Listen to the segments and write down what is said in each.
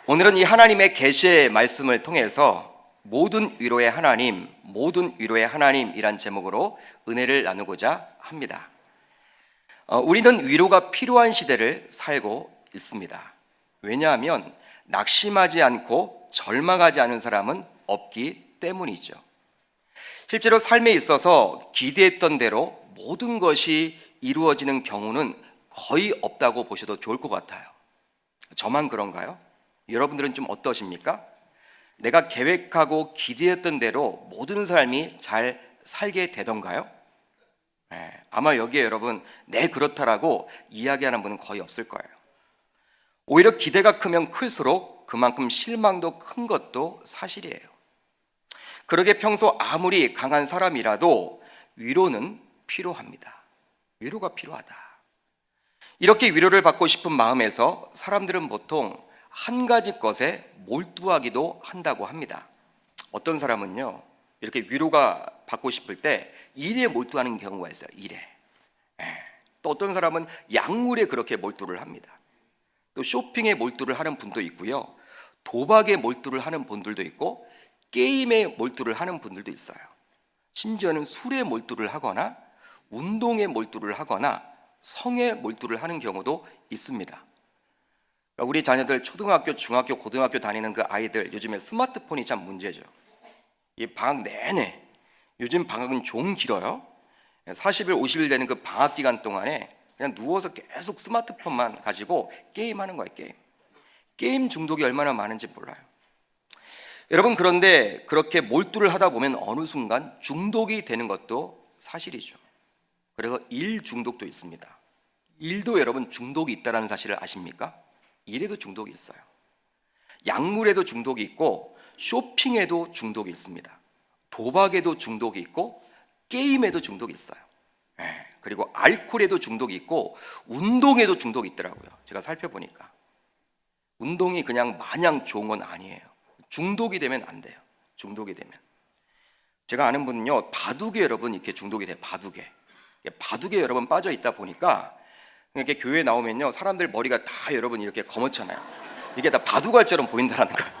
오늘은 이 하나님의 계시의 말씀을 통해서 모든 위로의 하나님, 모든 위로의 하나님이란 제목으로 은혜를 나누고자 합니다. 우리는 위로가 필요한 시대를 살고 있습니다. 왜냐하면 낙심하지 않고 절망하지 않은 사람은 없기 때문이죠. 실제로 삶에 있어서 기대했던 대로 모든 것이 이루어지는 경우는 거의 없다고 보셔도 좋을 것 같아요. 저만 그런가요? 여러분들은 좀 어떠십니까? 내가 계획하고 기대했던 대로 모든 삶이 잘 살게 되던가요? 아마 여기에 여러분 네 그렇다라고 이야기하는 분은 거의 없을 거예요. 오히려 기대가 크면 클수록 그만큼 실망도 큰 것도 사실이에요. 그러게 평소 아무리 강한 사람이라도 위로는 필요합니다. 위로가 필요하다. 이렇게 위로를 받고 싶은 마음에서 사람들은 보통 한 가지 것에 몰두하기도 한다고 합니다. 어떤 사람은요, 이렇게 위로가 받고 싶을 때 일에 몰두하는 경우가 있어요. 일에. 또 어떤 사람은 약물에 그렇게 몰두를 합니다. 또 쇼핑에 몰두를 하는 분도 있고요, 도박에 몰두를 하는 분들도 있고, 게임에 몰두를 하는 분들도 있어요. 심지어는 술에 몰두를 하거나 운동에 몰두를 하거나 성에 몰두를 하는 경우도 있습니다. 우리 자녀들 초등학교, 중학교, 고등학교 다니는 그 아이들 요즘에 스마트폰이 참 문제죠. 이 방학 내내, 요즘 방학은 좀 길어요. 40일, 50일 되는 그 방학 기간 동안에 그냥 누워서 계속 스마트폰만 가지고 게임하는 거예요. 게임 중독이 얼마나 많은지 몰라요. 여러분, 그런데 그렇게 몰두를 하다 보면 어느 순간 중독이 되는 것도 사실이죠. 그래서 일 중독도 있습니다. 일도 여러분 중독이 있다는 사실을 아십니까? 일에도 중독이 있어요. 약물에도 중독이 있고, 쇼핑에도 중독이 있습니다. 도박에도 중독이 있고, 게임에도 중독이 있어요. 그리고 알코올에도 중독이 있고, 운동에도 중독이 있더라고요. 제가 살펴보니까 운동이 그냥 마냥 좋은 건 아니에요. 중독이 되면 안 돼요. 중독이 되면. 제가 아는 분은요, 바둑에 여러분 이렇게 중독이 돼요. 바둑에 여러분 빠져 있다 보니까 이렇게 교회에 나오면요, 사람들 머리가 다 여러분 이렇게 검었잖아요. 이게 다 바둑알처럼 보인다는 거예요.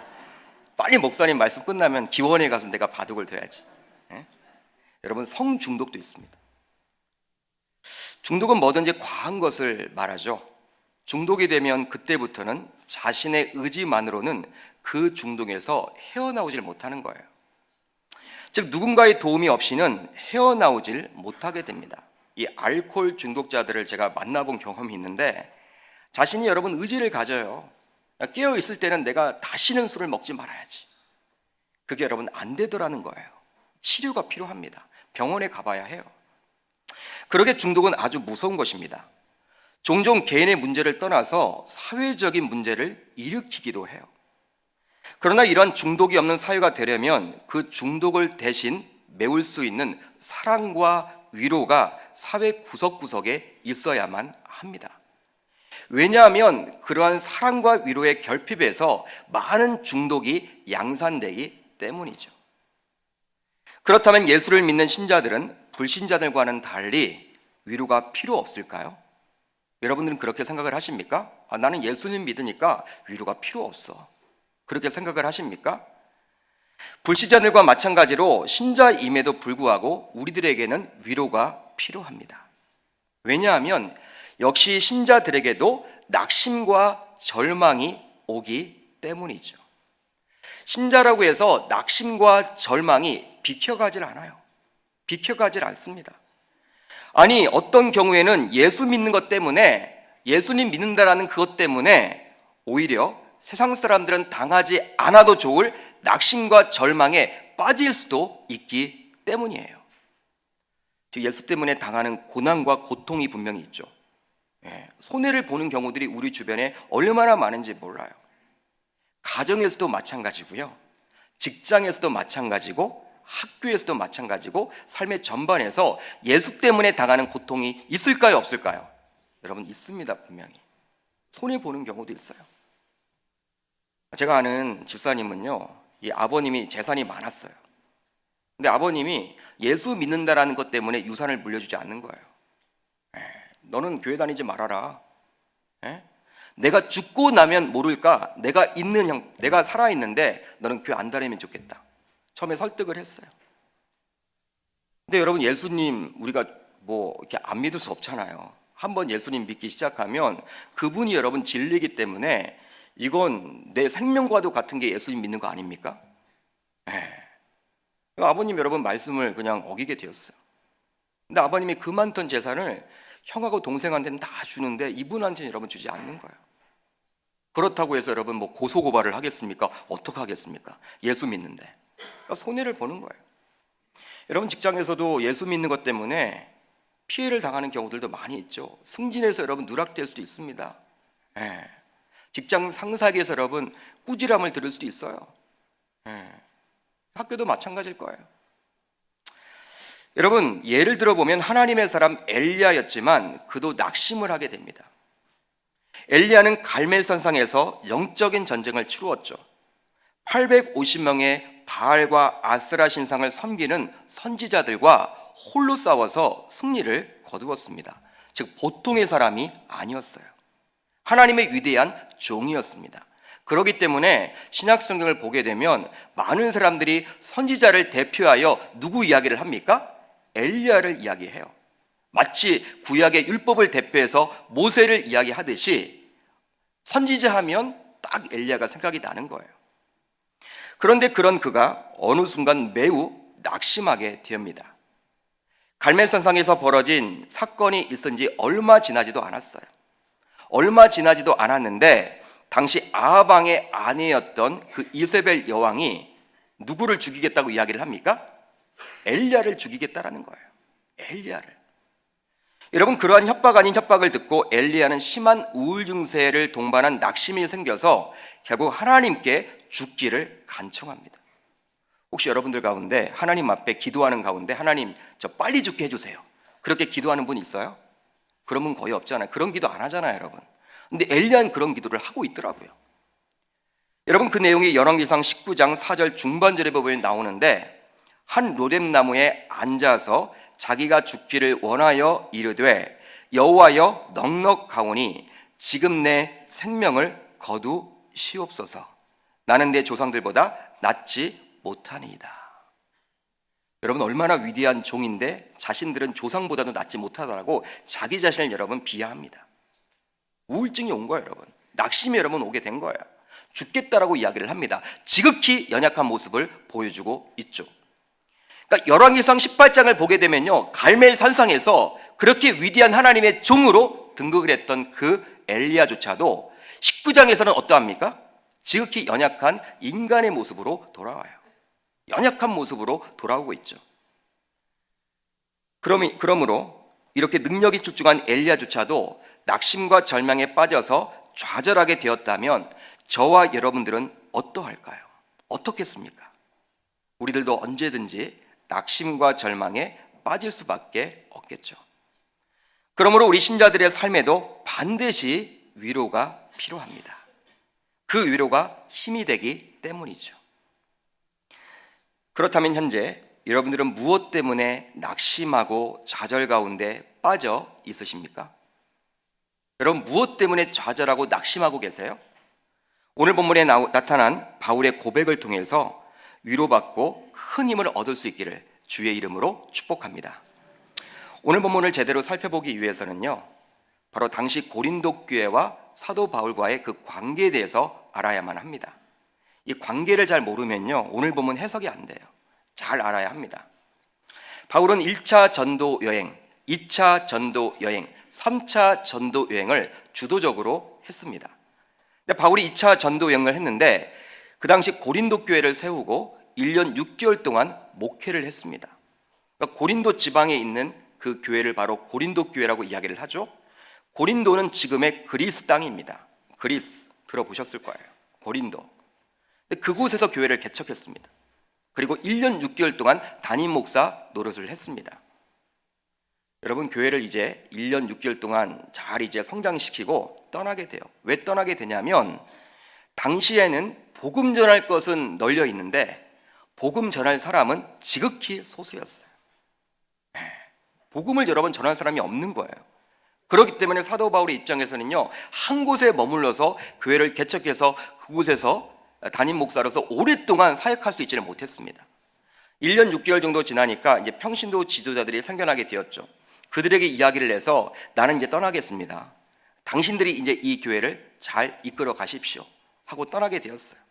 빨리 목사님 말씀 끝나면 기원에 가서 내가 바둑을 둬야지. 여러분, 성 중독도 있습니다. 중독은 뭐든지 과한 것을 말하죠. 중독이 되면 그때부터는 자신의 의지만으로는 그 중독에서 헤어나오질 못하는 거예요. 즉, 누군가의 도움이 없이는 헤어나오질 못하게 됩니다. 이 알코올 중독자들을 제가 만나본 경험이 있는데, 자신이 여러분 의지를 가져요. 깨어 있을 때는 내가 다시는 술을 먹지 말아야지. 그게 여러분 안 되더라는 거예요. 치료가 필요합니다. 병원에 가봐야 해요. 그러게 중독은 아주 무서운 것입니다. 종종 개인의 문제를 떠나서 사회적인 문제를 일으키기도 해요. 그러나 이러한 중독이 없는 사회가 되려면 그 중독을 대신 메울 수 있는 사랑과 위로가 사회 구석구석에 있어야만 합니다. 왜냐하면 그러한 사랑과 위로의 결핍에서 많은 중독이 양산되기 때문이죠. 그렇다면 예수를 믿는 신자들은 불신자들과는 달리 위로가 필요 없을까요? 여러분들은 그렇게 생각을 하십니까? 나는 예수님 믿으니까 위로가 필요 없어. 그렇게 생각을 하십니까? 불신자들과 마찬가지로 신자임에도 불구하고 우리들에게는 위로가 필요합니다. 왜냐하면 역시 신자들에게도 낙심과 절망이 오기 때문이죠. 신자라고 해서 낙심과 절망이 비켜가질 않아요. 비켜가질 않습니다. 아니, 어떤 경우에는 예수 믿는 것 때문에, 예수님 믿는다라는 그것 때문에 오히려 세상 사람들은 당하지 않아도 좋을 낙심과 절망에 빠질 수도 있기 때문이에요. 즉, 예수 때문에 당하는 고난과 고통이 분명히 있죠. 손해를 보는 경우들이 우리 주변에 얼마나 많은지 몰라요. 가정에서도 마찬가지고요, 직장에서도 마찬가지고, 학교에서도 마찬가지고, 삶의 전반에서 예수 때문에 당하는 고통이 있을까요, 없을까요? 여러분, 있습니다. 분명히 손해 보는 경우도 있어요. 제가 아는 집사님은요, 이 아버님이 재산이 많았어요. 근데 아버님이 예수 믿는다라는 것 때문에 유산을 물려주지 않는 거예요. 너는 교회 다니지 말아라. 내가 죽고 나면 모를까? 내가 살아있는데 너는 교회 안 다니면 좋겠다. 처음에 설득을 했어요. 근데 여러분, 예수님 우리가 뭐 이렇게 안 믿을 수 없잖아요. 한번 예수님 믿기 시작하면 그분이 여러분 진리이기 때문에 이건 내 생명과도 같은 게 예수님 믿는 거 아닙니까? 아버님 여러분 말씀을 그냥 어기게 되었어요. 근데 아버님이 그 많던 재산을 형하고 동생한테는 다 주는데 이분한테는 여러분 주지 않는 거예요. 그렇다고 해서 여러분 뭐 고소고발을 하겠습니까? 어떻게 하겠습니까? 예수 믿는데. 그러니까 손해를 보는 거예요. 여러분 직장에서도 예수 믿는 것 때문에 피해를 당하는 경우들도 많이 있죠. 승진해서 여러분 누락될 수도 있습니다. 직장 상사에게서 여러분 꾸지람을 들을 수도 있어요. 학교도 마찬가지일 거예요. 여러분 예를 들어보면 하나님의 사람 엘리야였지만 그도 낙심을 하게 됩니다. 엘리야는 갈멜산상에서 영적인 전쟁을 치루었죠. 850명의 바알과 아스라 신상을 섬기는 선지자들과 홀로 싸워서 승리를 거두었습니다. 즉 보통의 사람이 아니었어요. 하나님의 위대한 종이었습니다. 그렇기 때문에 신약 성경을 보게 되면 많은 사람들이 선지자를 대표하여 누구 이야기를 합니까? 엘리야를 이야기해요. 마치 구약의 율법을 대표해서 모세를 이야기하듯이 선지자 하면 딱 엘리야가 생각이 나는 거예요. 그런데 그런 그가 어느 순간 매우 낙심하게 됩니다. 갈멜산상에서 벌어진 사건이 있은 지 얼마 지나지도 않았어요. 얼마 지나지도 않았는데 당시 아합 왕의 아내였던 그 이세벨 여왕이 누구를 죽이겠다고 이야기를 합니까? 엘리야를 죽이겠다라는 거예요. 엘리야를. 여러분 그러한 협박 아닌 협박을 듣고 엘리야는 심한 우울 증세를 동반한 낙심이 생겨서 결국 하나님께 죽기를 간청합니다. 혹시 여러분들 가운데 하나님 앞에 기도하는 가운데 하나님 저 빨리 죽게 해주세요 그렇게 기도하는 분 있어요? 그런 분 거의 없잖아요. 그런 기도 안 하잖아요 여러분. 근데 엘리야는 그런 기도를 하고 있더라고요. 여러분 그 내용이 열왕기상 19장 4절 중반절에 보면 나오는데 한 로뎀나무에 앉아서 자기가 죽기를 원하여 이르되 여호와여 넉넉하오니 지금 내 생명을 거두시옵소서. 나는 내 조상들보다 낫지 못하니이다. 여러분 얼마나 위대한 종인데 자신들은 조상보다도 낫지 못하다라고 자기 자신을 여러분 비하합니다. 우울증이 온 거예요 여러분. 낙심이 여러분 오게 된 거예요. 죽겠다라고 이야기를 합니다. 지극히 연약한 모습을 보여주고 있죠. 그러니까 열왕기상 18장을 보게 되면요 갈멜 산상에서 그렇게 위대한 하나님의 종으로 등극을 했던 그 엘리야조차도 19장에서는 어떠합니까? 지극히 연약한 인간의 모습으로 돌아와요. 연약한 모습으로 돌아오고 있죠. 그러므로 이렇게 능력이 출중한 엘리야조차도 낙심과 절망에 빠져서 좌절하게 되었다면 저와 여러분들은 어떠할까요? 어떻겠습니까? 우리들도 언제든지 낙심과 절망에 빠질 수밖에 없겠죠. 그러므로 우리 신자들의 삶에도 반드시 위로가 필요합니다. 그 위로가 힘이 되기 때문이죠. 그렇다면 현재 여러분들은 무엇 때문에 낙심하고 좌절 가운데 빠져 있으십니까? 여러분 무엇 때문에 좌절하고 낙심하고 계세요? 오늘 본문에 나타난 바울의 고백을 통해서 위로받고 큰 힘을 얻을 수 있기를 주의 이름으로 축복합니다. 오늘 본문을 제대로 살펴보기 위해서는요 바로 당시 고린도 교회와 사도 바울과의 그 관계에 대해서 알아야만 합니다. 이 관계를 잘 모르면요 오늘 본문 해석이 안 돼요. 잘 알아야 합니다. 바울은 1차 전도 여행, 2차 전도 여행, 3차 전도 여행을 주도적으로 했습니다. 근데 바울이 2차 전도 여행을 했는데 그 당시 고린도 교회를 세우고 1년 6개월 동안 목회를 했습니다. 그러니까 고린도 지방에 있는 그 교회를 바로 고린도 교회라고 이야기를 하죠. 고린도는 지금의 그리스 땅입니다. 그리스 들어보셨을 거예요. 고린도. 근데 그곳에서 교회를 개척했습니다. 그리고 1년 6개월 동안 담임 목사 노릇을 했습니다. 여러분 교회를 이제 1년 6개월 동안 잘 이제 성장시키고 떠나게 돼요. 왜 떠나게 되냐면 당시에는 복음 전할 것은 널려 있는데 복음 전할 사람은 지극히 소수였어요. 복음을 여러분 전할 사람이 없는 거예요. 그렇기 때문에 사도 바울의 입장에서는요, 한 곳에 머물러서 교회를 개척해서 그곳에서 담임 목사로서 오랫동안 사역할 수 있지는 못했습니다. 1년 6개월 정도 지나니까 이제 평신도 지도자들이 생겨나게 되었죠. 그들에게 이야기를 해서 나는 이제 떠나겠습니다. 당신들이 이제 이 교회를 잘 이끌어 가십시오 하고 떠나게 되었어요.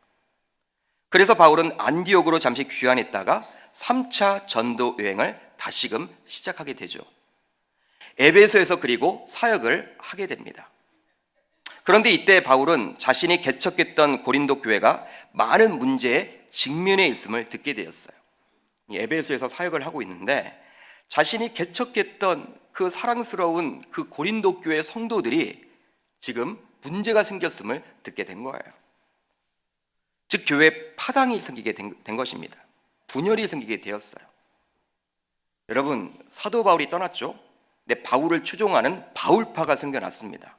그래서 바울은 안디옥으로 잠시 귀환했다가 3차 전도 여행을 다시금 시작하게 되죠. 에베소에서 그리고 사역을 하게 됩니다. 그런데 이때 바울은 자신이 개척했던 고린도 교회가 많은 문제에 직면해 있음을 듣게 되었어요. 에베소에서 사역을 하고 있는데 자신이 개척했던 그 사랑스러운 그 고린도 교회 성도들이 지금 문제가 생겼음을 듣게 된 거예요. 즉 교회에 파당이 생기게 된 것입니다. 분열이 생기게 되었어요. 여러분, 사도 바울이 떠났죠. 근데 바울을 추종하는 바울파가 생겨났습니다.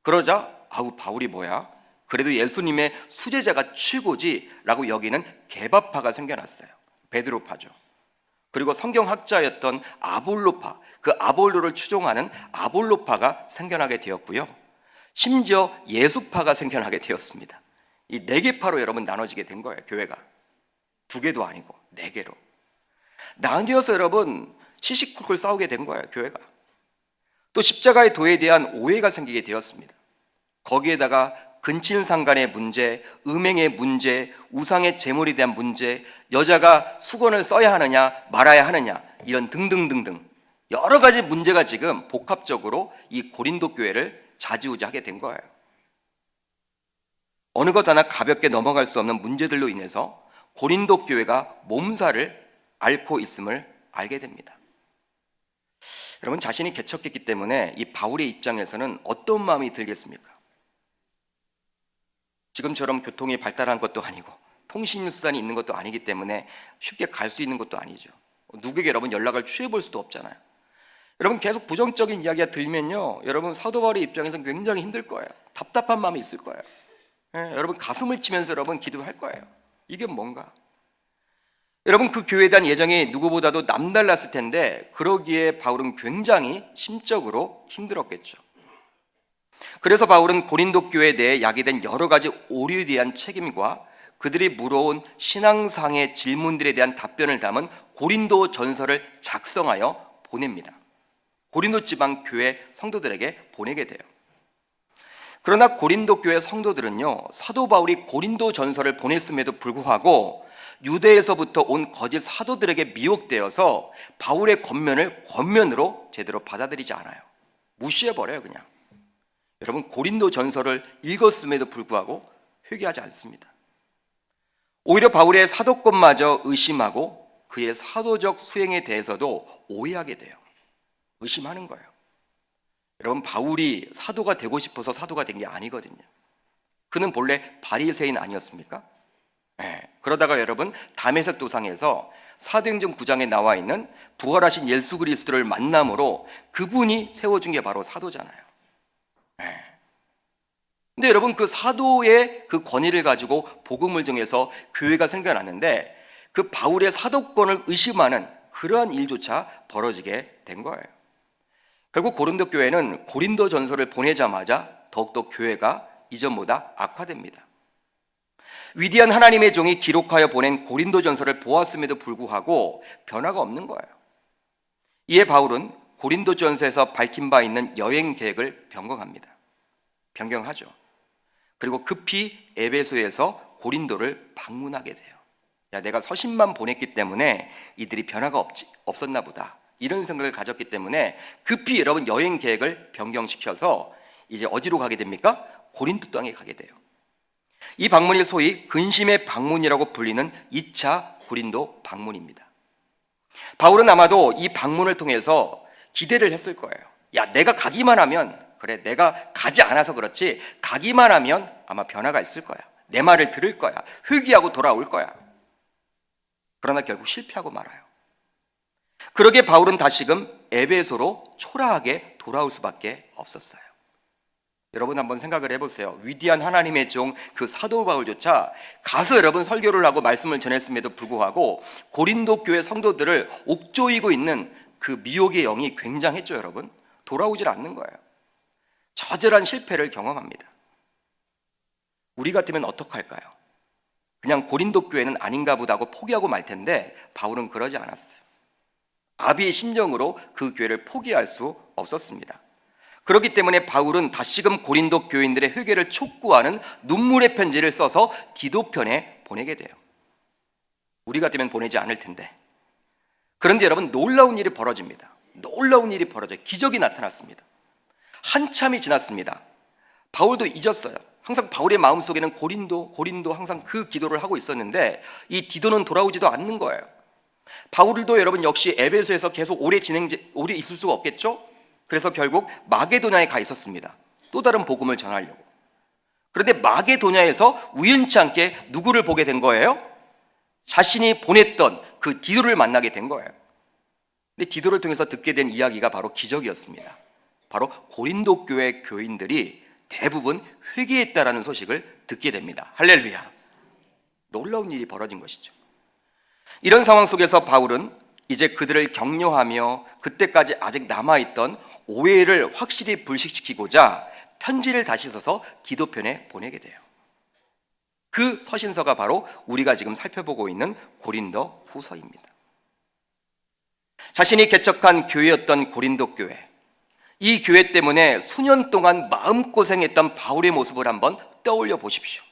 그러자 바울이 뭐야? 그래도 예수님의 수제자가 최고지 라고 여기는 게바파가 생겨났어요. 베드로파죠. 그리고 성경학자였던 아볼로파, 그 아볼로를 추종하는 아볼로파가 생겨나게 되었고요. 심지어 예수파가 생겨나게 되었습니다. 이 4개파로 여러분 나눠지게 된 거예요. 교회가 2개도 아니고 4개로 나뉘어서 여러분 시시콜콜 싸우게 된 거예요. 교회가. 또 십자가의 도에 대한 오해가 생기게 되었습니다. 거기에다가 근친상간의 문제, 음행의 문제, 우상의 제물에 대한 문제, 여자가 수건을 써야 하느냐 말아야 하느냐, 이런 등등등등 여러 가지 문제가 지금 복합적으로 이 고린도 교회를 좌지우지하게 된 거예요. 어느 것 하나 가볍게 넘어갈 수 없는 문제들로 인해서 고린도 교회가 몸살을 앓고 있음을 알게 됩니다. 여러분, 자신이 개척했기 때문에 이 바울의 입장에서는 어떤 마음이 들겠습니까? 지금처럼 교통이 발달한 것도 아니고 통신 수단이 있는 것도 아니기 때문에 쉽게 갈 수 있는 것도 아니죠. 누구에게 여러분 연락을 취해 볼 수도 없잖아요. 여러분, 계속 부정적인 이야기가 들면요, 여러분 사도 바울의 입장에서는 굉장히 힘들 거예요. 답답한 마음이 있을 거예요. 여러분 가슴을 치면서 여러분 기도할 거예요. 이게 뭔가? 여러분, 그 교회에 대한 예정이 누구보다도 남달랐을 텐데 그러기에 바울은 굉장히 심적으로 힘들었겠죠. 그래서 바울은 고린도 교회에 대해 야기된 여러 가지 오류에 대한 책임과 그들이 물어온 신앙상의 질문들에 대한 답변을 담은 고린도 전서를 작성하여 보냅니다. 고린도 지방 교회 성도들에게 보내게 돼요. 그러나 고린도 교회 성도들은요, 사도 바울이 고린도 전서를 보냈음에도 불구하고 유대에서부터 온 거짓 사도들에게 미혹되어서 바울의 권면으로 제대로 받아들이지 않아요. 무시해버려요. 그냥. 여러분, 고린도 전서를 읽었음에도 불구하고 회개하지 않습니다. 오히려 바울의 사도권마저 의심하고 그의 사도적 수행에 대해서도 오해하게 돼요. 의심하는 거예요. 여러분, 바울이 사도가 되고 싶어서 사도가 된 게 아니거든요. 그는 본래 바리새인 아니었습니까? 그러다가 여러분 다메섹 도상에서 사도행전 9장에 나와 있는 부활하신 예수 그리스도를 만남으로 그분이 세워준 게 바로 사도잖아요. 근데 여러분, 그 사도의 그 권위를 가지고 복음을 정해서 교회가 생겨났는데 그 바울의 사도권을 의심하는 그러한 일조차 벌어지게 된 거예요. 결국 고린도 교회는 고린도 전서를 보내자마자 더욱더 교회가 이전보다 악화됩니다. 위대한 하나님의 종이 기록하여 보낸 고린도 전서를 보았음에도 불구하고 변화가 없는 거예요. 이에 바울은 고린도 전서에서 밝힌 바 있는 여행 계획을 변경하죠. 그리고 급히 에베소에서 고린도를 방문하게 돼요. 내가 서신만 보냈기 때문에 이들이 변화가 없었나 보다, 이런 생각을 가졌기 때문에 급히 여러분 여행 계획을 변경시켜서 이제 어디로 가게 됩니까? 고린도 땅에 가게 돼요. 이 방문이 소위 근심의 방문이라고 불리는 2차 고린도 방문입니다. 바울은 아마도 이 방문을 통해서 기대를 했을 거예요. 내가 가기만 하면, 그래, 내가 가지 않아서 그렇지 가기만 하면 아마 변화가 있을 거야. 내 말을 들을 거야. 회개하고 돌아올 거야. 그러나 결국 실패하고 말아요. 그러기에 바울은 다시금 에베소로 초라하게 돌아올 수밖에 없었어요. 여러분 한번 생각을 해보세요. 위대한 하나님의 종 그 사도 바울조차 가서 여러분 설교를 하고 말씀을 전했음에도 불구하고 고린도 교회 성도들을 옥조이고 있는 그 미혹의 영이 굉장했죠. 여러분 돌아오질 않는 거예요. 저절한 실패를 경험합니다. 우리 같으면 어떡할까요? 그냥 고린도 교회는 아닌가 보다 하고 포기하고 말 텐데 바울은 그러지 않았어요. 아비의 심정으로 그 교회를 포기할 수 없었습니다. 그렇기 때문에 바울은 다시금 고린도 교인들의 회개를 촉구하는 눈물의 편지를 써서 디도편에 보내게 돼요. 우리 같으면 보내지 않을 텐데. 그런데 여러분, 놀라운 일이 벌어집니다. 놀라운 일이 벌어져요. 기적이 나타났습니다. 한참이 지났습니다. 바울도 잊었어요. 항상 바울의 마음속에는 고린도 항상 그 기도를 하고 있었는데 이 디도는 돌아오지도 않는 거예요. 바울도 여러분 역시 에베소에서 계속 오래 있을 수가 없겠죠? 그래서 결국 마게도냐에 가 있었습니다. 또 다른 복음을 전하려고. 그런데 마게도냐에서 우연치 않게 누구를 보게 된 거예요? 자신이 보냈던 그 디도를 만나게 된 거예요. 근데 디도를 통해서 듣게 된 이야기가 바로 기적이었습니다. 바로 고린도 교회 교인들이 대부분 회개했다라는 소식을 듣게 됩니다. 할렐루야. 놀라운 일이 벌어진 것이죠. 이런 상황 속에서 바울은 이제 그들을 격려하며 그때까지 아직 남아있던 오해를 확실히 불식시키고자 편지를 다시 써서 디도편에 보내게 돼요. 그 서신서가 바로 우리가 지금 살펴보고 있는 고린도 후서입니다. 자신이 개척한 교회였던 고린도 교회, 이 교회 때문에 수년 동안 마음고생했던 바울의 모습을 한번 떠올려 보십시오.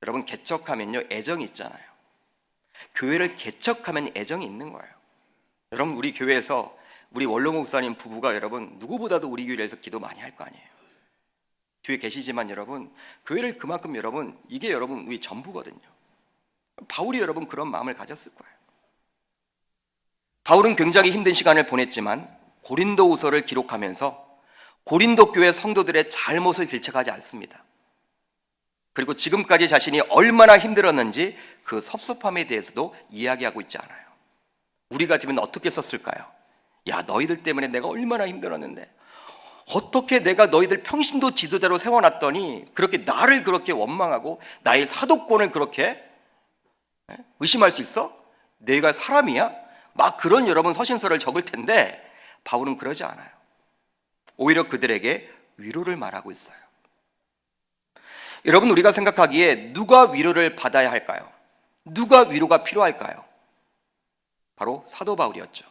여러분, 개척하면요 애정이 있잖아요. 교회를 개척하면 애정이 있는 거예요. 여러분, 우리 교회에서 우리 원로 목사님 부부가 여러분 누구보다도 우리 교회에서 기도 많이 할 거 아니에요. 뒤에 계시지만 여러분, 교회를 그만큼 여러분, 이게 여러분 우리 전부거든요. 바울이 여러분 그런 마음을 가졌을 거예요. 바울은 굉장히 힘든 시간을 보냈지만 고린도후서를 기록하면서 고린도 교회 성도들의 잘못을 질책하지 않습니다. 그리고 지금까지 자신이 얼마나 힘들었는지 그 섭섭함에 대해서도 이야기하고 있지 않아요. 우리 같으면 어떻게 썼을까요? 야, 너희들 때문에 내가 얼마나 힘들었는데 어떻게 내가 너희들 평신도 지도자로 세워놨더니 그렇게 나를 그렇게 원망하고 나의 사도권을 그렇게 의심할 수 있어? 내가 사람이야? 막 그런 여러분 서신서를 적을 텐데 바울은 그러지 않아요. 오히려 그들에게 위로를 말하고 있어요. 여러분, 우리가 생각하기에 누가 위로를 받아야 할까요? 누가 위로가 필요할까요? 바로 사도 바울이었죠.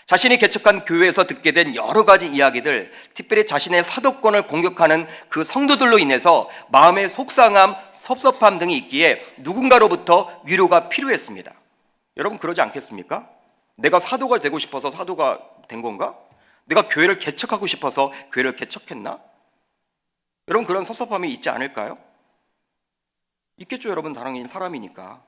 자신이 개척한 교회에서 듣게 된 여러 가지 이야기들, 특별히 자신의 사도권을 공격하는 그 성도들로 인해서 마음의 속상함, 섭섭함 등이 있기에 누군가로부터 위로가 필요했습니다. 여러분, 그러지 않겠습니까? 내가 사도가 되고 싶어서 사도가 된 건가? 내가 교회를 개척하고 싶어서 교회를 개척했나? 여러분, 그런 섭섭함이 있지 않을까요? 있겠죠. 여러분, 당연히 사람이니까.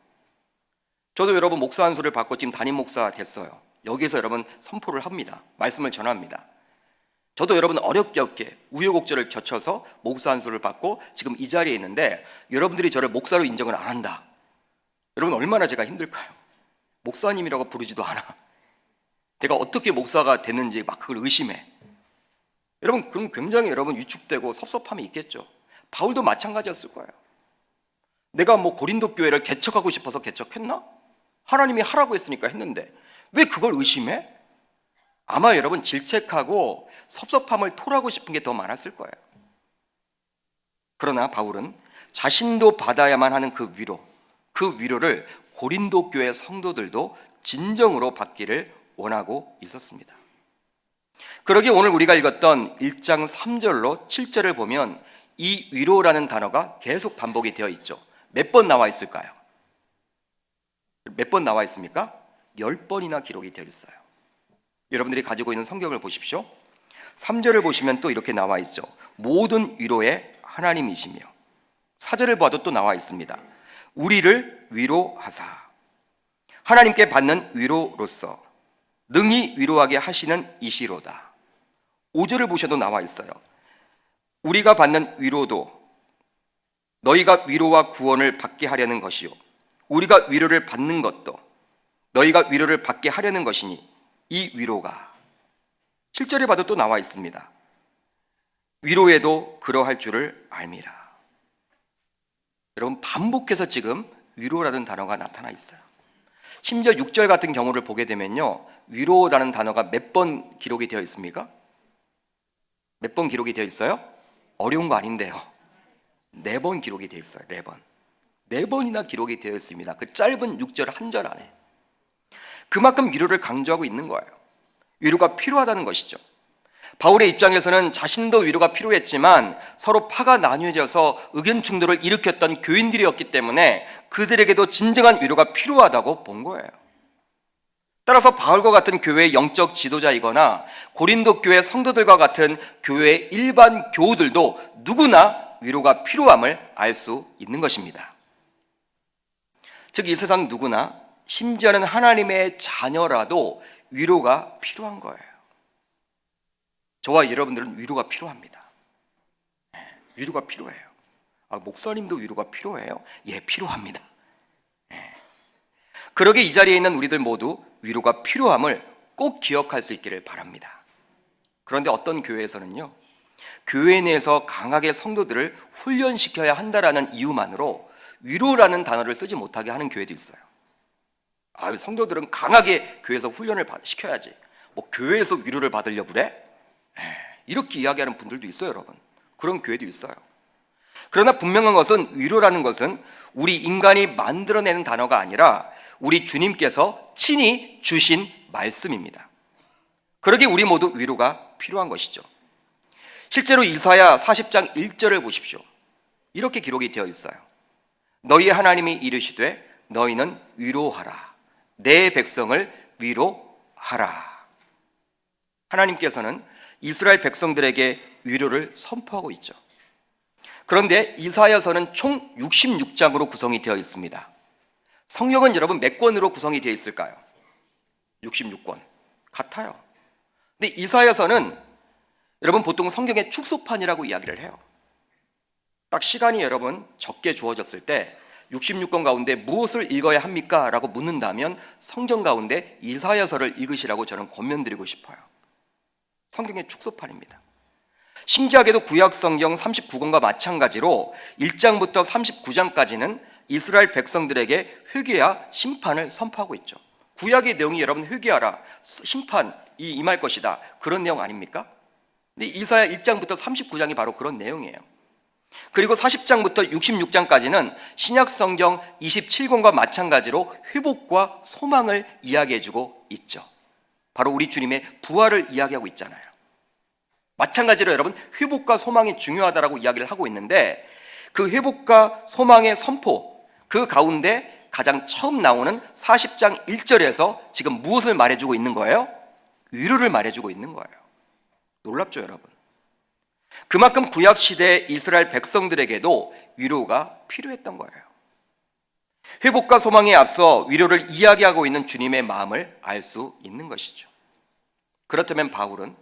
저도 여러분 목사 안수를 받고 지금 담임 목사 됐어요. 여기서 여러분 선포를 합니다. 말씀을 전합니다. 저도 여러분 어렵게 우여곡절을 거쳐서 목사 안수를 받고 지금 이 자리에 있는데 여러분들이 저를 목사로 인정을 안 한다. 여러분, 얼마나 제가 힘들까요? 목사님이라고 부르지도 않아. 내가 어떻게 목사가 됐는지 막 그걸 의심해. 여러분, 그럼 굉장히 여러분 위축되고 섭섭함이 있겠죠. 바울도 마찬가지였을 거예요. 내가 뭐 고린도 교회를 개척하고 싶어서 개척했나? 하나님이 하라고 했으니까 했는데 왜 그걸 의심해? 아마 여러분 질책하고 섭섭함을 토하고 싶은 게 더 많았을 거예요. 그러나 바울은 자신도 받아야만 하는 그 위로를 고린도 교회 성도들도 진정으로 받기를 원하고 있었습니다. 그러기에 오늘 우리가 읽었던 1장 3절로 7절을 보면 이 위로라는 단어가 계속 반복이 되어 있죠. 몇 번 나와 있을까요? 몇 번 나와 있습니까? 10번이나 기록이 되어 있어요. 여러분들이 가지고 있는 성경을 보십시오. 3절을 보시면 또 이렇게 나와 있죠. 모든 위로의 하나님이시며, 4절을 봐도 또 나와 있습니다. 우리를 위로하사 하나님께 받는 위로로서 능히 위로하게 하시는 이시로다. 5절을 보셔도 나와 있어요. 우리가 받는 위로도 너희가 위로와 구원을 받게 하려는 것이요 우리가 위로를 받는 것도 너희가 위로를 받게 하려는 것이니 이 위로가. 7절에 봐도 또 나와 있습니다. 위로에도 그러할 줄을 알미라. 여러분, 반복해서 지금 위로라는 단어가 나타나 있어요. 심지어 6절 같은 경우를 보게 되면요, 위로라는 단어가 몇 번 기록이 되어 있습니까? 몇 번 기록이 되어 있어요? 어려운 거 아닌데요. 4번 기록이 되어 있어요. 4번. 4번이나 기록이 되어 있습니다. 그 짧은 6절 한 절 안에. 그만큼 위로를 강조하고 있는 거예요. 위로가 필요하다는 것이죠. 바울의 입장에서는 자신도 위로가 필요했지만 서로 파가 나뉘어져서 의견 충돌을 일으켰던 교인들이었기 때문에 그들에게도 진정한 위로가 필요하다고 본 거예요. 따라서 바울과 같은 교회의 영적 지도자이거나 고린도 교회 성도들과 같은 교회의 일반 교우들도 누구나 위로가 필요함을 알 수 있는 것입니다. 즉, 이 세상 누구나, 심지어는 하나님의 자녀라도 위로가 필요한 거예요. 저와 여러분들은 위로가 필요합니다. 위로가 필요해요. 목사님도 위로가 필요해요? 예, 필요합니다. 그러게 이 자리에 있는 우리들 모두 위로가 필요함을 꼭 기억할 수 있기를 바랍니다. 그런데 어떤 교회에서는요, 교회 내에서 강하게 성도들을 훈련시켜야 한다라는 이유만으로 위로라는 단어를 쓰지 못하게 하는 교회도 있어요. 성도들은 강하게 교회에서 훈련을 시켜야지, 뭐 교회에서 위로를 받으려고 그래? 이렇게 이야기하는 분들도 있어요, 여러분. 그런 교회도 있어요. 그러나 분명한 것은 위로라는 것은 우리 인간이 만들어내는 단어가 아니라 우리 주님께서 친히 주신 말씀입니다. 그러기에 우리 모두 위로가 필요한 것이죠. 실제로 이사야 40장 1절을 보십시오. 이렇게 기록이 되어 있어요. 너희 하나님이 이르시되 너희는 위로하라. 내 백성을 위로하라. 하나님께서는 이스라엘 백성들에게 위로를 선포하고 있죠. 그런데 이사야서는 총 66장으로 구성이 되어 있습니다. 성경은 여러분 몇 권으로 구성이 되어 있을까요? 66권. 같아요. 근데 이사야서는 여러분 보통 성경의 축소판이라고 이야기를 해요. 딱 시간이 여러분 적게 주어졌을 때 66권 가운데 무엇을 읽어야 합니까? 라고 묻는다면 성경 가운데 이사야서를 읽으시라고 저는 권면드리고 싶어요. 성경의 축소판입니다. 신기하게도 구약 성경 39권과 마찬가지로 1장부터 39장까지는 이스라엘 백성들에게 회개와 심판을 선포하고 있죠. 구약의 내용이 여러분 회개하라, 심판이 임할 것이다, 그런 내용 아닙니까? 근데 이사야 1장부터 39장이 바로 그런 내용이에요. 그리고 40장부터 66장까지는 신약 성경 27권과 마찬가지로 회복과 소망을 이야기해주고 있죠. 바로 우리 주님의 부활을 이야기하고 있잖아요. 마찬가지로 여러분 회복과 소망이 중요하다라고 이야기를 하고 있는데 그 회복과 소망의 선포, 그 가운데 가장 처음 나오는 40장 1절에서 지금 무엇을 말해주고 있는 거예요? 위로를 말해주고 있는 거예요. 놀랍죠, 여러분? 그만큼 구약시대 이스라엘 백성들에게도 위로가 필요했던 거예요. 회복과 소망에 앞서 위로를 이야기하고 있는 주님의 마음을 알 수 있는 것이죠. 그렇다면 바울은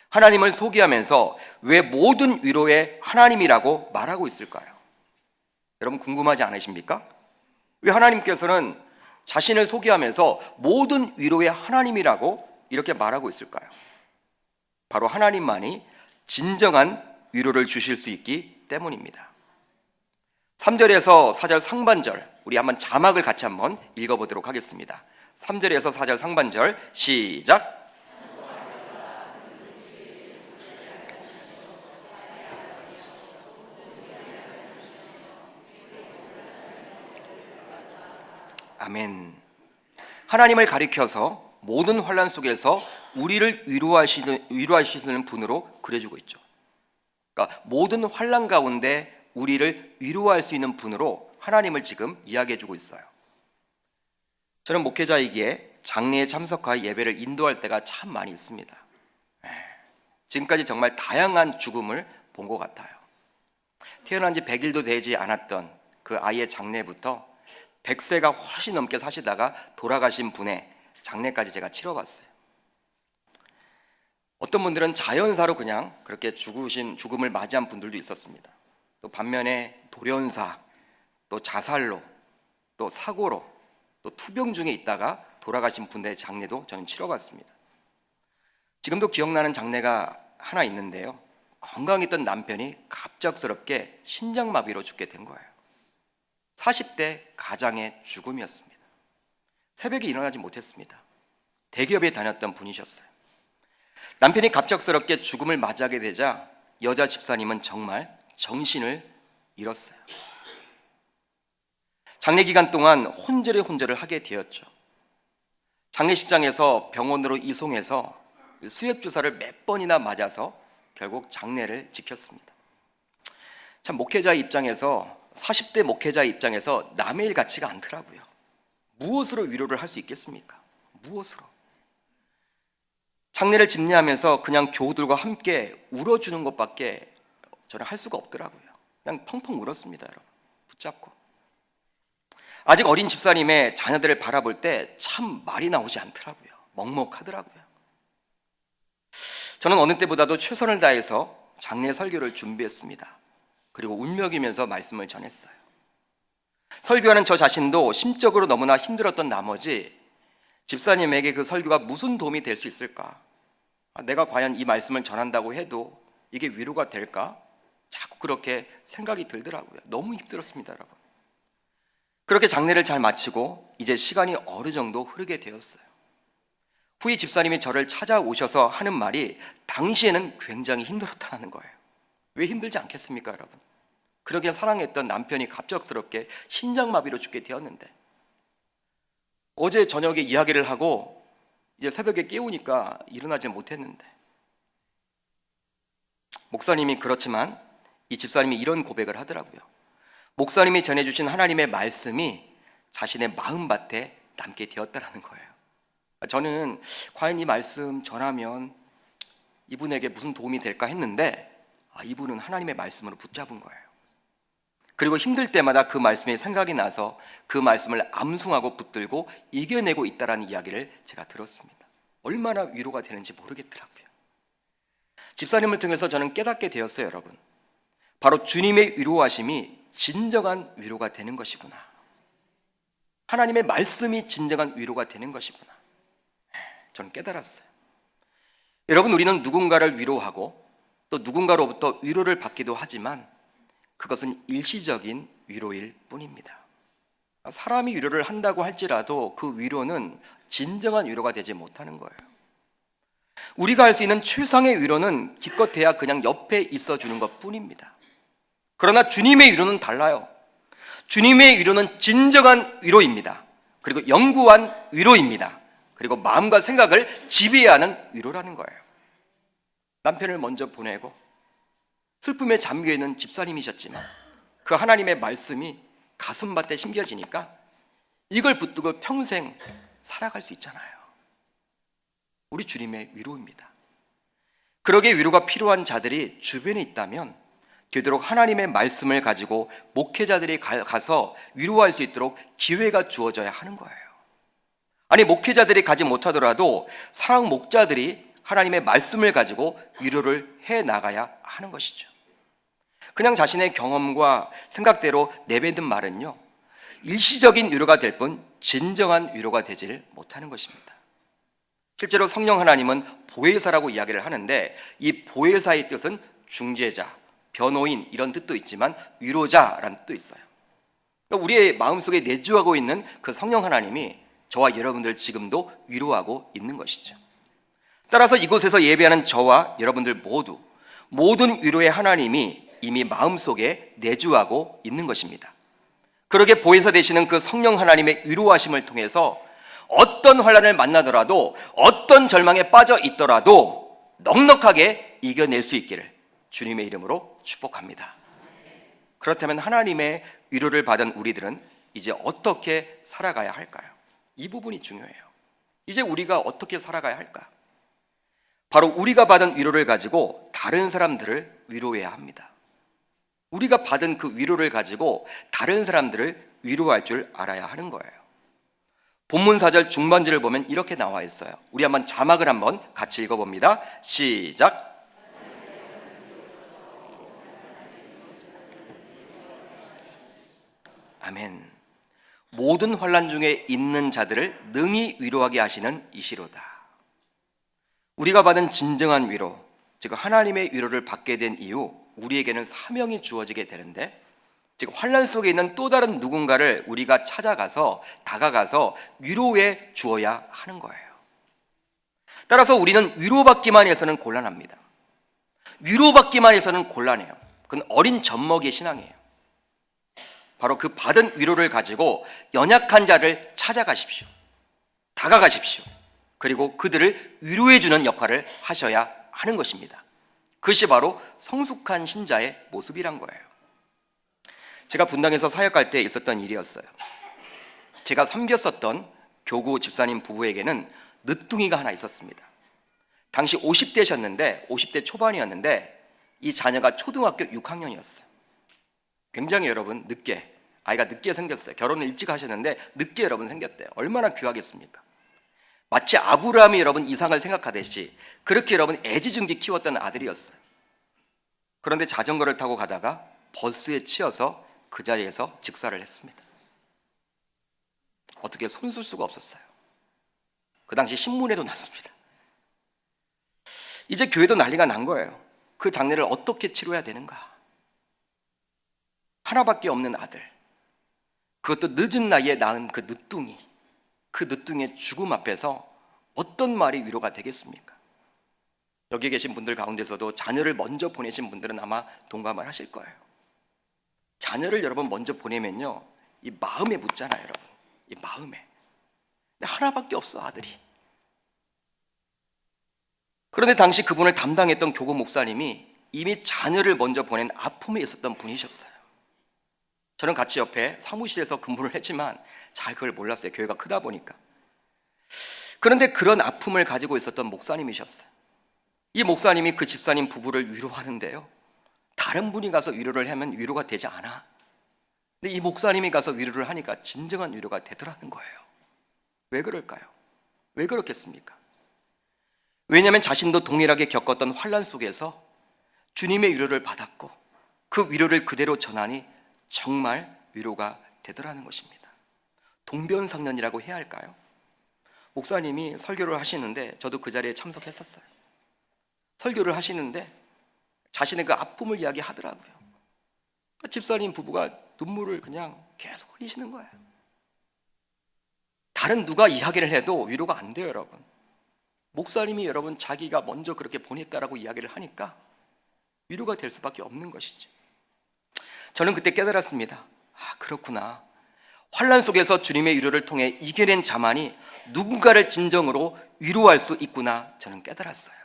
하나님을 소개하면서 왜 모든 위로의 하나님이라고 말하고 있을까요? 여러분 궁금하지 않으십니까? 왜 하나님께서는 자신을 소개하면서 모든 위로의 하나님이라고 이렇게 말하고 있을까요? 바로 하나님만이 진정한 위로를 주실 수 있기 때문입니다. 3절에서 4절 상반절, 우리 한번 자막을 같이 한번 읽어보도록 하겠습니다. 3절에서 4절 상반절 시작. 아멘. 하나님을 가리켜서 모든 환난 속에서 우리를 위로하시는 분으로 그려주고 있죠. 그러니까 모든 환난 가운데 우리를 위로할 수 있는 분으로 하나님을 지금 이야기해주고 있어요. 저는 목회자이기에 장례에 참석하여 예배를 인도할 때가 참 많이 있습니다. 지금까지 정말 다양한 죽음을 본 것 같아요. 태어난 지 100일도 되지 않았던 그 아이의 장례부터 100세가 훨씬 넘게 사시다가 돌아가신 분의 장례까지 제가 치러봤어요. 어떤 분들은 자연사로 그냥 그렇게 죽음을 맞이한 분들도 있었습니다. 또 반면에 돌연사, 또 자살로, 또 사고로, 또 투병 중에 있다가 돌아가신 분들의 장례도 저는 치러봤습니다. 지금도 기억나는 장례가 하나 있는데요. 건강했던 남편이 갑작스럽게 심장마비로 죽게 된 거예요. 40대 가장의 죽음이었습니다. 새벽에 일어나지 못했습니다. 대기업에 다녔던 분이셨어요. 남편이 갑작스럽게 죽음을 맞이하게 되자 여자 집사님은 정말 정신을 잃었어요. 장례 기간 동안 혼절을 하게 되었죠. 장례식장에서 병원으로 이송해서 수액 주사를 몇 번이나 맞아서 결국 장례를 지켰습니다. 참 목회자 입장에서 40대 목회자 입장에서 남의 일 같지가 않더라고요. 무엇으로 위로를 할 수 있겠습니까? 무엇으로? 장례를 집례하면서 그냥 교우들과 함께 울어주는 것밖에 저는 할 수가 없더라고요. 그냥 펑펑 울었습니다, 여러분. 붙잡고. 아직 어린 집사님의 자녀들을 바라볼 때 참 말이 나오지 않더라고요. 먹먹하더라고요. 저는 어느 때보다도 최선을 다해서 장례 설교를 준비했습니다. 그리고 울먹이면서 말씀을 전했어요. 설교하는 저 자신도 심적으로 너무나 힘들었던 나머지 집사님에게 그 설교가 무슨 도움이 될 수 있을까? 내가 과연 이 말씀을 전한다고 해도 이게 위로가 될까? 자꾸 그렇게 생각이 들더라고요. 너무 힘들었습니다, 여러분. 그렇게 장례를 잘 마치고 이제 시간이 어느 정도 흐르게 되었어요. 후이 집사님이 저를 찾아오셔서 하는 말이 당시에는 굉장히 힘들었다는 거예요. 왜 힘들지 않겠습니까, 여러분? 그러기에 사랑했던 남편이 갑작스럽게 심장마비로 죽게 되었는데, 어제 저녁에 이야기를 하고 이제 새벽에 깨우니까 일어나지 못했는데, 목사님이 그렇지만 이 집사님이 이런 고백을 하더라고요. 목사님이 전해주신 하나님의 말씀이 자신의 마음밭에 남게 되었다는 거예요. 저는 과연 이 말씀 전하면 이분에게 무슨 도움이 될까 했는데 이분은 하나님의 말씀으로 붙잡은 거예요. 그리고 힘들 때마다 그 말씀이 생각이 나서 그 말씀을 암송하고 붙들고 이겨내고 있다는 이야기를 제가 들었습니다. 얼마나 위로가 되는지 모르겠더라고요. 집사님을 통해서 저는 깨닫게 되었어요, 여러분. 바로 주님의 위로하심이 진정한 위로가 되는 것이구나. 하나님의 말씀이 진정한 위로가 되는 것이구나. 저는 깨달았어요. 여러분, 우리는 누군가를 위로하고 또 누군가로부터 위로를 받기도 하지만 그것은 일시적인 위로일 뿐입니다. 사람이 위로를 한다고 할지라도 그 위로는 진정한 위로가 되지 못하는 거예요. 우리가 할 수 있는 최상의 위로는 기껏해야 그냥 옆에 있어주는 것 뿐입니다. 그러나 주님의 위로는 달라요. 주님의 위로는 진정한 위로입니다. 그리고 영구한 위로입니다. 그리고 마음과 생각을 지배하는 위로라는 거예요. 남편을 먼저 보내고 슬픔에 잠겨있는 집사님이셨지만 그 하나님의 말씀이 가슴밭에 심겨지니까 이걸 붙들고 평생 살아갈 수 있잖아요. 우리 주님의 위로입니다. 그러기에 위로가 필요한 자들이 주변에 있다면 되도록 하나님의 말씀을 가지고 목회자들이 가서 위로할 수 있도록 기회가 주어져야 하는 거예요. 아니, 목회자들이 가지 못하더라도 사랑 목자들이 하나님의 말씀을 가지고 위로를 해 나가야 하는 것이죠. 그냥 자신의 경험과 생각대로 내뱉은 말은요, 일시적인 위로가 될 뿐 진정한 위로가 되질 못하는 것입니다. 실제로 성령 하나님은 보혜사라고 이야기를 하는데 이 보혜사의 뜻은 중재자, 변호인 이런 뜻도 있지만 위로자라는 뜻도 있어요. 그러니까 우리의 마음속에 내주하고 있는 그 성령 하나님이 저와 여러분들 지금도 위로하고 있는 것이죠. 따라서 이곳에서 예배하는 저와 여러분들 모두 모든 위로의 하나님이 이미 마음속에 내주하고 있는 것입니다. 그러게 보혜사 되시는 그 성령 하나님의 위로하심을 통해서 어떤 환난을 만나더라도 어떤 절망에 빠져 있더라도 넉넉하게 이겨낼 수 있기를 주님의 이름으로 축복합니다. 그렇다면 하나님의 위로를 받은 우리들은 이제 어떻게 살아가야 할까요? 이 부분이 중요해요. 이제 우리가 어떻게 살아가야 할까? 바로 우리가 받은 위로를 가지고 다른 사람들을 위로해야 합니다. 우리가 받은 그 위로를 가지고 다른 사람들을 위로할 줄 알아야 하는 거예요. 본문 4절 중반절을 보면 이렇게 나와 있어요. 우리 한번 자막을 한번 같이 읽어봅니다. 시작. 아멘. 모든 환난 중에 있는 자들을 능히 위로하게 하시는 이시로다. 우리가 받은 진정한 위로, 즉 하나님의 위로를 받게 된 이후 우리에게는 사명이 주어지게 되는데, 즉 환난 속에 있는 또 다른 누군가를 우리가 찾아가서 다가가서 위로해 주어야 하는 거예요. 따라서 우리는 위로받기만 해서는 곤란합니다. 위로받기만 해서는 곤란해요. 그건 어린 젖먹이의 신앙이에요. 바로 그 받은 위로를 가지고 연약한 자를 찾아가십시오. 다가가십시오. 그리고 그들을 위로해 주는 역할을 하셔야 하는 것입니다. 그것이 바로 성숙한 신자의 모습이란 거예요. 제가 분당에서 사역할 때 있었던 일이었어요. 제가 섬겼었던 교구 집사님 부부에게는 늦둥이가 하나 있었습니다. 당시 50대셨는데 50대 초반이었는데 이 자녀가 초등학교 6학년이었어요. 굉장히 여러분 아이가 늦게 생겼어요. 결혼을 일찍 하셨는데 늦게 여러분 생겼대요. 얼마나 귀하겠습니까? 마치 아브라함이 여러분 이삭을 생각하듯이 그렇게 여러분 애지중지 키웠던 아들이었어요. 그런데 자전거를 타고 가다가 버스에 치여서 그 자리에서 즉사를 했습니다. 어떻게 손쓸 수가 없었어요. 그 당시 신문에도 났습니다. 이제 교회도 난리가 난 거예요. 그 장례를 어떻게 치러야 되는가? 하나밖에 없는 아들, 그것도 늦은 나이에 낳은 그 늦둥이의 죽음 앞에서 어떤 말이 위로가 되겠습니까? 여기 계신 분들 가운데서도 자녀를 먼저 보내신 분들은 아마 동감을 하실 거예요. 자녀를 여러분 먼저 보내면요, 이 마음에 묻잖아요, 여러분. 이 마음에. 근데 하나밖에 없어, 아들이. 그런데 당시 그분을 담당했던 교구 목사님이 이미 자녀를 먼저 보낸 아픔에 있었던 분이셨어요. 저는 같이 옆에 사무실에서 근무를 했지만 잘 그걸 몰랐어요. 교회가 크다 보니까. 그런데 그런 아픔을 가지고 있었던 목사님이셨어요. 이 목사님이 그 집사님 부부를 위로하는데요, 다른 분이 가서 위로를 하면 위로가 되지 않아. 근데 이 목사님이 가서 위로를 하니까 진정한 위로가 되더라는 거예요. 왜 그럴까요? 왜 그렇겠습니까? 왜냐하면 자신도 동일하게 겪었던 환난 속에서 주님의 위로를 받았고 그 위로를 그대로 전하니 정말 위로가 되더라는 것입니다. 동변상련이라고 해야 할까요? 목사님이 설교를 하시는데 저도 그 자리에 참석했었어요. 설교를 하시는데 자신의 그 아픔을 이야기하더라고요. 그 집사님 부부가 눈물을 그냥 계속 흘리시는 거예요. 다른 누가 이야기를 해도 위로가 안 돼요, 여러분. 목사님이 여러분 자기가 먼저 그렇게 보냈다라고 이야기를 하니까 위로가 될 수밖에 없는 것이죠. 저는 그때 깨달았습니다. 그렇구나. 환난 속에서 주님의 위로를 통해 이겨낸 자만이 누군가를 진정으로 위로할 수 있구나, 저는 깨달았어요.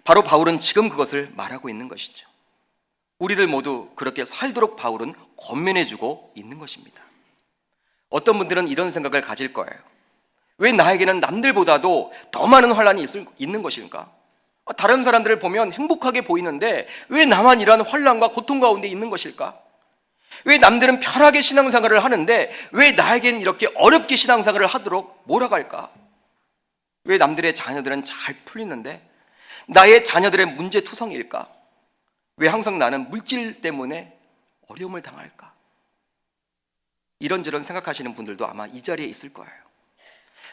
바로 바울은 지금 그것을 말하고 있는 것이죠. 우리들 모두 그렇게 살도록 바울은 권면해주고 있는 것입니다. 어떤 분들은 이런 생각을 가질 거예요. 왜 나에게는 남들보다도 더 많은 환난이 있는 것일까? 다른 사람들을 보면 행복하게 보이는데 왜 나만 이러한 환난과 고통 가운데 있는 것일까? 왜 남들은 편하게 신앙생활을 하는데 왜 나에겐 이렇게 어렵게 신앙생활을 하도록 몰아갈까? 왜 남들의 자녀들은 잘 풀리는데 나의 자녀들의 문제투성일까? 왜 항상 나는 물질 때문에 어려움을 당할까? 이런저런 생각하시는 분들도 아마 이 자리에 있을 거예요.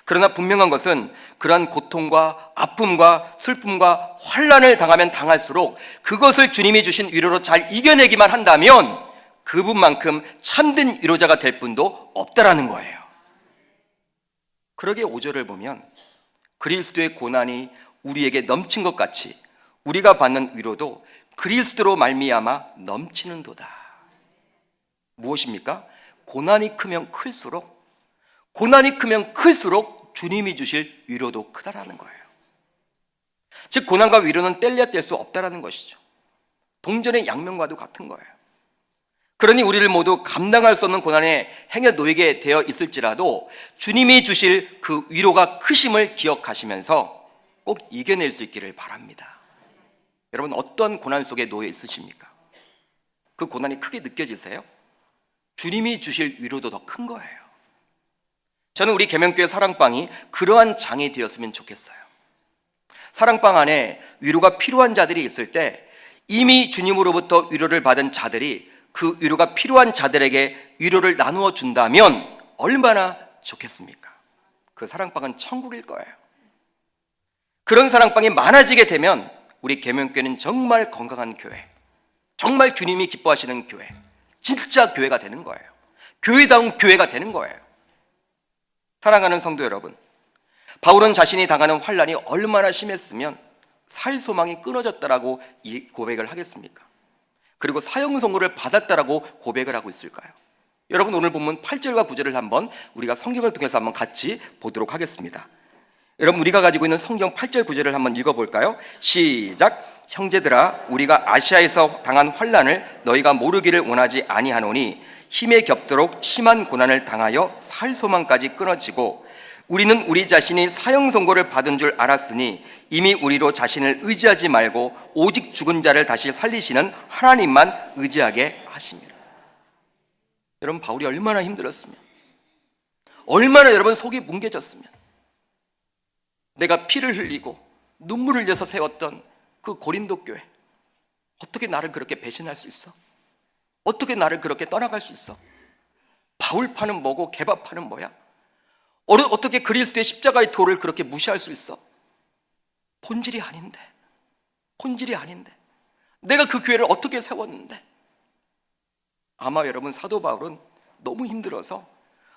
그러나 분명한 것은 그러한 고통과 아픔과 슬픔과 환난을 당하면 당할수록 그것을 주님이 주신 위로로 잘 이겨내기만 한다면 그분만큼 참된 위로자가 될 분도 없다라는 거예요. 그러게 5절을 보면 그리스도의 고난이 우리에게 넘친 것 같이 우리가 받는 위로도 그리스도로 말미암아 넘치는도다. 무엇입니까? 고난이 크면 클수록 주님이 주실 위로도 크다라는 거예요. 즉 고난과 위로는 뗄래야 뗄 수 없다라는 것이죠. 동전의 양면과도 같은 거예요. 그러니 우리를 모두 감당할 수 없는 고난에 행여 놓이게 되어 있을지라도 주님이 주실 그 위로가 크심을 기억하시면서 꼭 이겨낼 수 있기를 바랍니다. 여러분 어떤 고난 속에 놓여 있으십니까? 그 고난이 크게 느껴지세요? 주님이 주실 위로도 더 큰 거예요. 저는 우리 계명교회 사랑방이 그러한 장이 되었으면 좋겠어요. 사랑방 안에 위로가 필요한 자들이 있을 때 이미 주님으로부터 위로를 받은 자들이 그 위로가 필요한 자들에게 위로를 나누어 준다면 얼마나 좋겠습니까? 그 사랑방은 천국일 거예요. 그런 사랑방이 많아지게 되면 우리 계명교회는 정말 건강한 교회, 정말 주님이 기뻐하시는 교회, 진짜 교회가 되는 거예요. 교회다운 교회가 되는 거예요. 사랑하는 성도 여러분, 바울은 자신이 당하는 환난이 얼마나 심했으면 살 소망이 끊어졌다라고 이 고백을 하겠습니까? 그리고 사형 선고를 받았다라고 고백을 하고 있을까요? 여러분, 오늘 본문 8절과 9절을 한번 우리가 성경을 통해서 한번 같이 보도록 하겠습니다. 여러분, 우리가 가지고 있는 성경 8절 9절을 한번 읽어볼까요? 시작. 형제들아, 우리가 아시아에서 당한 환난을 너희가 모르기를 원하지 아니하노니 힘에 겹도록 심한 고난을 당하여 살 소망까지 끊어지고 우리는 우리 자신이 사형 선고를 받은 줄 알았으니 이미 우리로 자신을 의지하지 말고 오직 죽은 자를 다시 살리시는 하나님만 의지하게 하심이라. 여러분, 바울이 얼마나 힘들었으면, 얼마나 여러분 속이 뭉개졌으면, 내가 피를 흘리고 눈물을 흘려서 세웠던 그 고린도 교회, 어떻게 나를 그렇게 배신할 수 있어? 어떻게 나를 그렇게 떠나갈 수 있어? 바울파는 뭐고 개바파는 뭐야? 어떻게 그리스도의 십자가의 도를 그렇게 무시할 수 있어? 본질이 아닌데, 본질이 아닌데 내가 그 교회를 어떻게 세웠는데. 아마 여러분, 사도 바울은 너무 힘들어서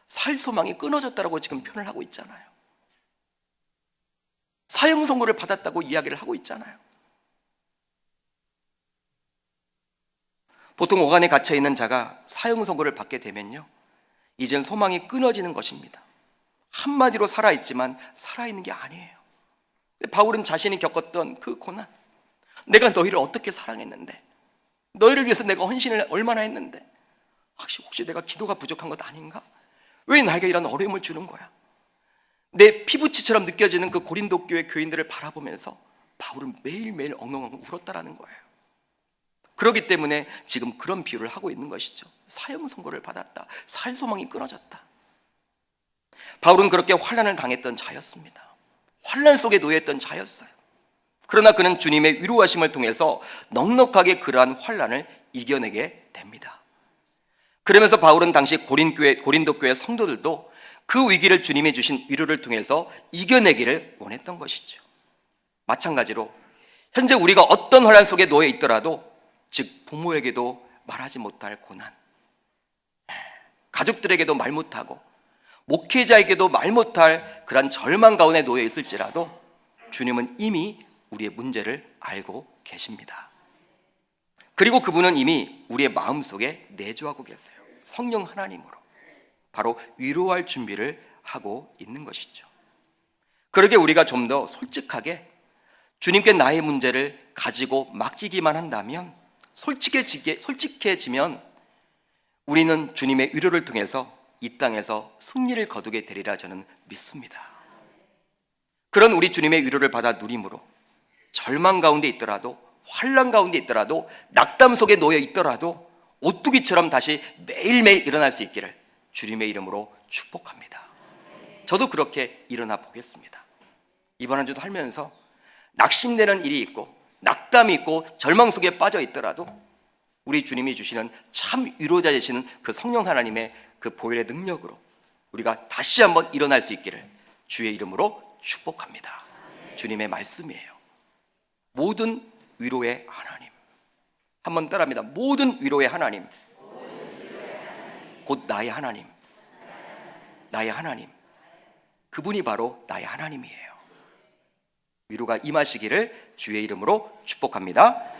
살 소망이 끊어졌다고 지금 표현을 하고 있잖아요. 사형 선고를 받았다고 이야기를 하고 있잖아요. 보통 오간에 갇혀 있는 자가 사형 선고를 받게 되면요, 이젠 소망이 끊어지는 것입니다. 한마디로 살아있지만 살아있는 게 아니에요. 바울은 자신이 겪었던 그 고난, 내가 너희를 어떻게 사랑했는데, 너희를 위해서 내가 헌신을 얼마나 했는데, 혹시 내가 기도가 부족한 것 아닌가? 왜 나에게 이런 어려움을 주는 거야? 내 피부치처럼 느껴지는 그 고린도 교회 교인들을 바라보면서 바울은 매일매일 엉엉 울었다라는 거예요. 그렇기 때문에 지금 그런 비유를 하고 있는 것이죠. 사형 선고를 받았다, 살 소망이 끊어졌다. 바울은 그렇게 환난을 당했던 자였습니다. 환난 속에 놓여있던 자였어요. 그러나 그는 주님의 위로하심을 통해서 넉넉하게 그러한 환난을 이겨내게 됩니다. 그러면서 바울은 당시 고린도 교회 성도들도 그 위기를 주님이 주신 위로를 통해서 이겨내기를 원했던 것이죠. 마찬가지로 현재 우리가 어떤 환난 속에 놓여 있더라도, 즉 부모에게도 말하지 못할 고난, 가족들에게도 말 못하고 목회자에게도 말 못할 그런 절망 가운데 놓여 있을지라도 주님은 이미 우리의 문제를 알고 계십니다. 그리고 그분은 이미 우리의 마음속에 내주하고 계세요. 성령 하나님으로 바로 위로할 준비를 하고 있는 것이죠. 그러게 우리가 좀 더 솔직하게 주님께 나의 문제를 가지고 맡기기만 한다면, 솔직해지면 우리는 주님의 위로를 통해서 이 땅에서 승리를 거두게 되리라 저는 믿습니다. 그런 우리 주님의 위로를 받아 누림으로 절망 가운데 있더라도, 환난 가운데 있더라도, 낙담 속에 놓여 있더라도 오뚜기처럼 다시 매일매일 일어날 수 있기를 주님의 이름으로 축복합니다. 저도 그렇게 일어나 보겠습니다. 이번 한 주도 살면서 낙심되는 일이 있고 낙담이 있고 절망 속에 빠져 있더라도 우리 주님이 주시는 참 위로자 되시는 그 성령 하나님의 그 보혈의 능력으로 우리가 다시 한번 일어날 수 있기를 주의 이름으로 축복합니다. 주님의 말씀이에요. 모든 위로의 하나님. 한번 따라합니다. 모든 위로의 하나님. 곧 나의 하나님. 나의 하나님. 그분이 바로 나의 하나님이에요. 위로가 임하시기를 주의 이름으로 축복합니다.